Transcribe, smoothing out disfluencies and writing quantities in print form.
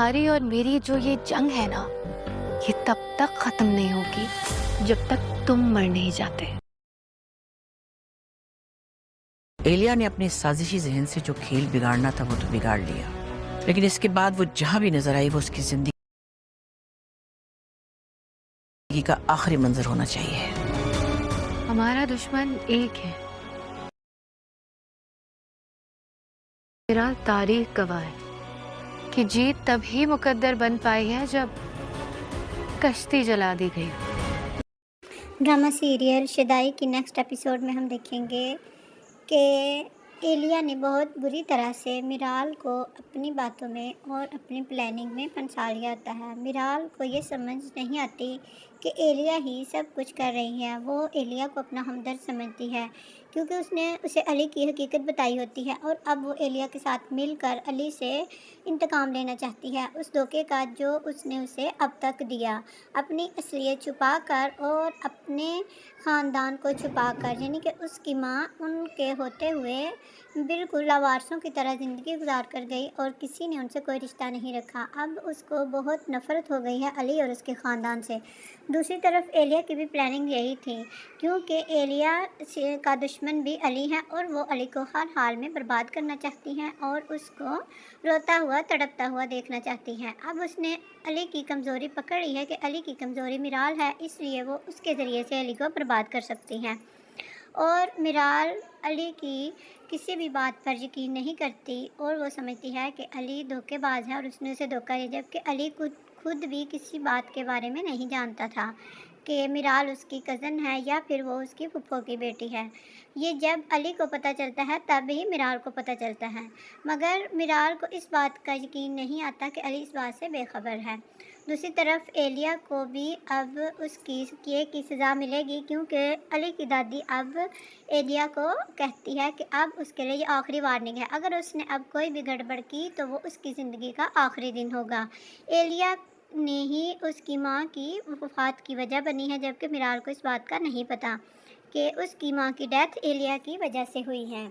हमारी और मेरी जो ये जंग है ना, ये तब तक खत्म नहीं होगी जब तक तुम मर नहीं जाते। एलिया ने अपने साजिशी जहन से जो खेल बिगाड़ना था वो तो बिगाड़ लिया, लेकिन इसके बाद वो जहां भी नजर आई वो उसकी जिंदगी का आखिरी मंजर होना चाहिए। हमारा दुश्मन एक है, मेरा तारीख गवाह है कि जीत तभी मुकद्दर बन पाई है जब कश्ती जला दी गई। ड्रामा सीरियल शदाई की नेक्स्ट एपिसोड में हम देखेंगे कि एलिया ने बहुत बुरी तरह से मिराल को अपनी बातों में और अपनी प्लानिंग में फंसा लिया होता है। मिराल को ये समझ नहीं आती कि एलिया ही सब कुछ कर रही है। वो एलिया को अपना हमदर्द समझती है क्योंकि उसने उसे अली की हकीकत बताई होती है और अब वो एलिया के साथ मिलकर अली से इंतकाम लेना चाहती है उस धोखे का जो उसने उसे अब तक दिया, अपनी असलियत छुपा कर और अपने ख़ानदान को छुपा कर, यानी कि उसकी माँ उनके होते हुए बिल्कुल लावारसों की तरह ज़िंदगी गुजार कर गई और किसी ने उनसे कोई रिश्ता नहीं रखा। अब उसको बहुत नफ़रत हो गई है अली और उसके ख़ानदान से। दूसरी तरफ एलिया की भी प्लानिंग यही थी क्योंकि एलिया का दुश्मन भी अली है और वो अली को हर हाल में बर्बाद करना चाहती हैं और उसको रोता हुआ तड़पता हुआ देखना चाहती हैं। अब उसने अली की कमज़ोरी पकड़ ली है कि अली की कमज़ोरी मिराल है, इसलिए वो उसके ज़रिए से अली को बर्बाद कर सकती हैं। और मिराल अली की किसी भी बात पर यकीन नहीं करती और वो समझती है कि अली धोखेबाज है और उसने उसे धोखा दिया, जबकि अली खुद भी किसी बात के बारे में नहीं जानता था कि मिराल उसकी कज़न है या फिर वो उसकी फूफो की बेटी है। ये जब अली को पता चलता है तब ही मिराल को पता चलता है, मगर मिराल को इस बात का यकीन नहीं आता कि अली इस बात से बेखबर है। दूसरी तरफ एलिया को भी अब उसकी किए की सज़ा मिलेगी क्योंकि अली की दादी अब एलिया को कहती है कि अब उसके लिए ये आखिरी वार्निंग है, अगर उसने अब कोई भी गड़बड़ की तो वो उसकी ज़िंदगी का आखिरी दिन होगा। एलिया ने ही उसकी माँ की वफ़ात की वजह बनी है, जबकि मिराल को इस बात का नहीं पता कि उसकी माँ की डेथ एलिया की वजह से हुई है।